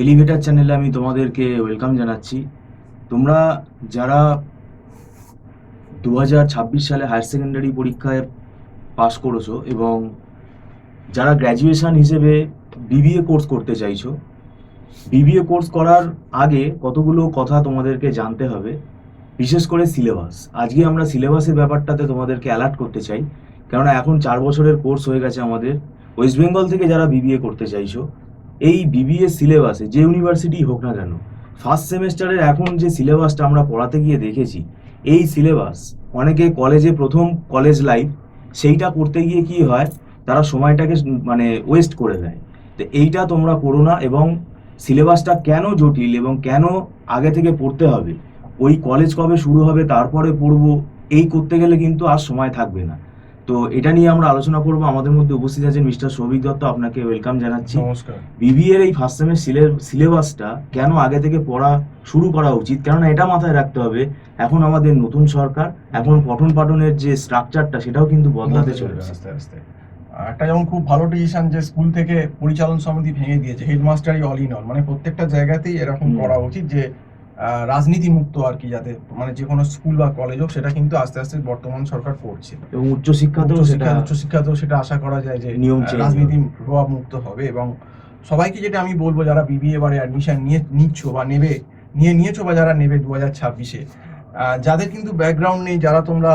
Elevator চ্যানেলে আমি তোমাদেরকে ওয়েলকাম জানাচ্ছি। তোমরা যারা 2026 সালে হায়ার সেকেন্ডারি পরীক্ষায় পাস করেছো এবং যারা গ্র্যাজুয়েশন হিসেবে বিবিএ কোর্স করতে চাইছো, বিবিএ কোর্স করার আগে কতগুলো কথা তোমাদেরকে জানতে হবে, বিশেষ করে সিলেবাস। আজকে আমরা সিলেবাসের ব্যাপারটাতে তোমাদেরকে অ্যালার্ট করতে চাই, কেননা এখন 4 বছরের কোর্স হয়ে গেছে আমাদের। ওয়েস্ট বেঙ্গল থেকে যারা বিবিএ করতে চাইছো, এই বিবিএ সিলেবাসে যে ইউনিভার্সিটি হোক না কেন, ফার্স্ট সেমেস্টারের এখন যে সিলেবাসটা আমরা পড়াতে গিয়ে দেখেছি, এই সিলেবাস অনেকে কলেজে প্রথম কলেজ লাইফ সেইটা করতে গিয়ে কি হয়, তারা সময়টাকে মানে ওয়েস্ট করে দেয়। তো এইটা তোমরা করো না, এবং সিলেবাসটা কেন জটিল এবং কেন আগে থেকে পড়তে হবে, ওই কলেজ কবে শুরু হবে তারপরে পড়বো, এই করতে গেলে কিন্তু আর সময় থাকবে না। তো এটা নিয়ে আমরা আলোচনা করব। আমাদের মধ্যে উপস্থিত আছেন মিস্টার সৌভিক দত্ত, আপনাকে ওয়েলকাম জানাচ্ছি। নমস্কার। বিবিএ এর এই ফার্স্ট সেমেস্টার সিলেবাসটা কেন আগে থেকে পড়া শুরু করা উচিত, কেননা এটা মাথায় রাখতে হবে এখন আমাদের নতুন সরকার, এখন পঠন পাঠনের যে স্ট্রাকচারটা সেটাও কিন্তু বদলাতে চলেছে। আস্তে আস্তে একটা যেমন খুব ভালো ডিসিশন যে স্কুল থেকে পরিচালন সমিতি ভেঙে দিয়েছে, হেডমাস্টারই অল ইন অল, মানে প্রত্যেকটা জায়গাতেই এরকম করা উচিত যে রাজনীতি মুক্ত আর কি, যাতে মানে যে কোনো স্কুল বা কলেজ হোক সেটা কিন্তু আস্তে আস্তে বর্তমান সরকার করছে, এবং উচ্চশিক্ষাতেও সেটা আশা করা যায় যে নিয়ম রাজনীতি প্রভাব মুক্ত হবে। এবং সবাইকে যেটা আমি বলবো, যারা বিবিএ এবারে অ্যাডমিশন নিচ্ছ বা নিয়েছো বা যারা নেবে 2026-এ, যাদের কিন্তু ব্যাকগ্রাউন্ড নেই, যারা তোমরা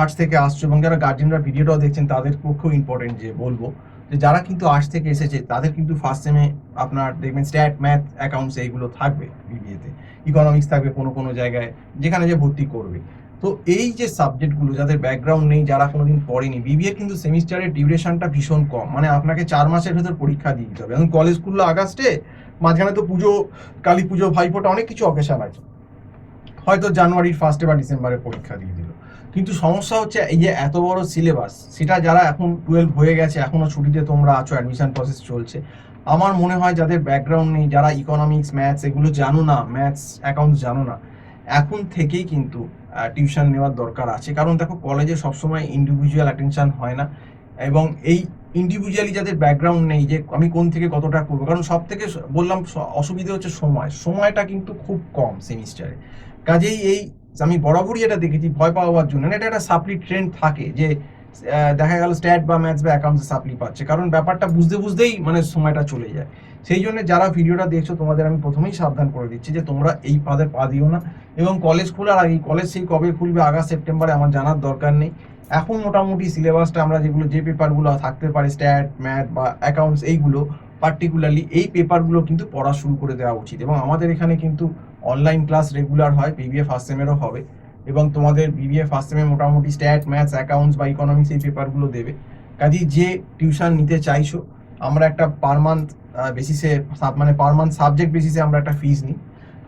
আর্টস থেকে আসছো এবং যারা গার্জেনরা ভিডিওটাও দেখছেন তাদের পক্ষেও ইম্পর্টেন্ট যে বলবো যে যারা কিন্তু আর্টস থেকে এসেছে তাদের কিন্তু ফার্স্ট সেমে আপনার দেখবেন স্ট্যাট, ম্যাথ, অ্যাকাউন্টস এইগুলো থাকবে বিবিএতে, ইকোনমিক্স থাকবে কোনো কোনো জায়গায় যেখানে যে ভর্তি করবে। তো এই যে সাবজেক্টগুলো যাদের ব্যাকগ্রাউন্ড নেই, যারা কোনোদিন পড়েনি, বিবিএ কিন্তু সেমিস্টারের ডিউরেশনটা ভীষণ কম, মানে আপনাকে 4 মাসের ভেতর পরীক্ষা দিয়ে দিতে হবে। এবং কলেজ খুললো আগস্টে, মাঝখানে তো পুজো, কালী পুজো, ভাইফোঁটা, অনেক কিছু অকেশন আছে, হয়তো জানুয়ারির ফার্স্টে বা ডিসেম্বরে পরীক্ষা দিয়ে দিল। কিন্তু সমস্যা হচ্ছে এই যে এত বড় সিলেবাস, সেটা যারা এখন 12 হয়ে গেছে এখনো ছুটিতে তোমরা আছো, অ্যাডমিশন প্রসেস চলছে, আমার মনে হয় যাদের ব্যাকগ্রাউন্ড নেই, যারা ইকোনমিক্স, ম্যাথস এগুলো জানো না, ম্যাথস, অ্যাকাউন্টস জানো না, এখন থেকেই কিন্তু টিউশন নেওয়ার দরকার আছে। কারণ দেখো, কলেজে সবসময় ইন্ডিভিজুয়াল অ্যাটেনশন হয় না, এবং এই ইন্ডিভিজুয়ালি যাদের ব্যাকগ্রাউন্ড নেই যে আমি কোন থেকে কতটা করবো, কারণ সব থেকে বললাম অসুবিধা হচ্ছে সময়টা কিন্তু খুব কম সেমিস্টারে। কাজেই এই আমি বরাবরই এটা দেখেছি, ভয় পাওয়ার জন্য না, এটা একটা সাপ্লি ট্রেন্ড থাকে যে দেখা গেল স্ট্যাট বা ম্যাথস বা অ্যাকাউন্টসে সাপ্লি পাচ্ছে, কারণ ব্যাপারটা বুঝতেই মানে সময়টা চলে যায়। সেই জন্য যারা ভিডিওটা দেখছো তোমাদের আমি প্রথমেই সাবধান করে দিচ্ছি যে তোমরা এই ফাঁদে পা দিও না। এবং কলেজ খোলার আগে, কলেজ সেই কবে খুলবে, আগস্ট সেপ্টেম্বরে, আমার জানার দরকার নেই। এখন মোটামুটি সিলেবাসটা আমরা যে পেপারগুলো থাকতে পারে, স্ট্যাট, ম্যাথ বা অ্যাকাউন্টস, এইগুলো পার্টিকুলারলি এই পেপারগুলো কিন্তু পড়া শুরু করে দেওয়া উচিত। এবং আমাদের এখানে কিন্তু অনলাইন ক্লাস রেগুলার হয়, বিবিএ ফার্স্ট সেমেরও হবে। এবং তোমাদের বিবিএ ফার্স্ট সেমে মোটামুটি স্ট্যাট, ম্যাথস, অ্যাকাউন্টস বা ইকোনমিক্স এই পেপারগুলো দেবে। কাজেই যে টিউশন নিতে চাইছো, আমরা একটা পার মান্থ বেসিসে, মানে পার মান্থ সাবজেক্ট বেসিসে আমরা একটা ফিস নিই।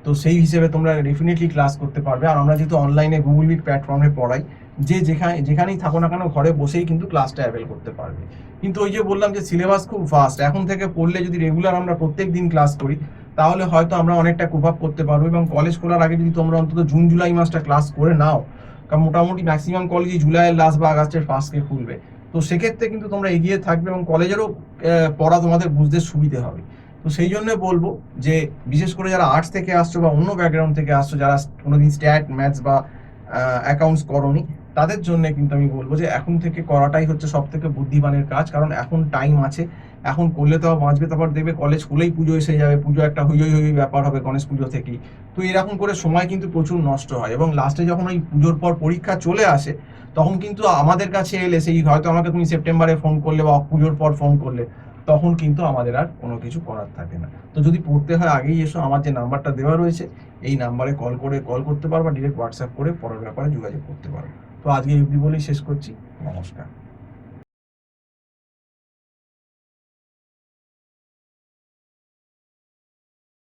তো সেই হিসেবে তোমরা ডেফিনেটলি ক্লাস করতে পারবে। আর আমরা যেহেতু অনলাইনে গুগল মিট প্ল্যাটফর্মে পড়াই, যেখানেই থাকো না কেন ঘরে বসেই কিন্তু ক্লাসটা অ্যাভেল করতে পারবে। কিন্তু ওই যে বললাম যে সিলেবাস খুব ফাস্ট, এখন থেকে পড়লে যদি রেগুলার আমরা প্রত্যেক দিন ক্লাস করি, তাহলে হয়তো আমরা অনেকটা কোপ আপ করতে পারবো। এবং কলেজ খোলার আগে যদি তোমরা অন্তত জুন জুলাই মাসটা ক্লাস করে নাও, কারণ মোটামুটি ম্যাক্সিমাম কলেজই জুলাইয়ের লাস্ট বা আগস্টের ফার্স্টে খুলবে, তো সেক্ষেত্রে কিন্তু তোমরা এগিয়ে থাকবে এবং কলেজেরও পড়া তোমাদের বুঝতে সুবিধে হবে। তো সেই জন্য বলবো যে বিশেষ করে যারা আর্টস থেকে আসছো বা অন্য ব্যাকগ্রাউন্ড থেকে আসছো, যারা কোনোদিন স্ট্যাট, ম্যাথস বা অ্যাকাউন্টস করোনি, তাদের জন্য কিন্তু আমি বলবো যে এখন থেকে করাটাই হচ্ছে সব থেকে বুদ্ধিমানের কাজ। কারণ এখন টাইম আছে, এখন করলে তো বাঁচবে, তারপর দেখবে কলেজ খুলেই পুজো এসে যাবে, পুজো একটা হই হই ব্যাপার হবে গণেশ পুজো থেকেই। তো এরকম করে সময় কিন্তু প্রচুর নষ্ট হয়, এবং লাস্টে যখন ওই পুজোর পর পরীক্ষা চলে আসে, তখন কিন্তু আমাদের কাছে এলে, সেই হয়তো আমাকে তুমি সেপ্টেম্বরে ফোন করলে বা পুজোর পর ফোন করলে, তখন কিন্তু আমাদের আর কোনো কিছু করার থাকে না। তো যদি পড়তে হয় আগেই এসো, আমার যে নাম্বারটা দেওয়া রয়েছে এই নাম্বারে কল করতে পারবা, ডিরেক্ট হোয়াটসঅ্যাপ করে পরের ব্যাপারে যোগাযোগ করতে পারো। তো আজকে এই অবধি বলেই শেষ করছি। নমস্কার।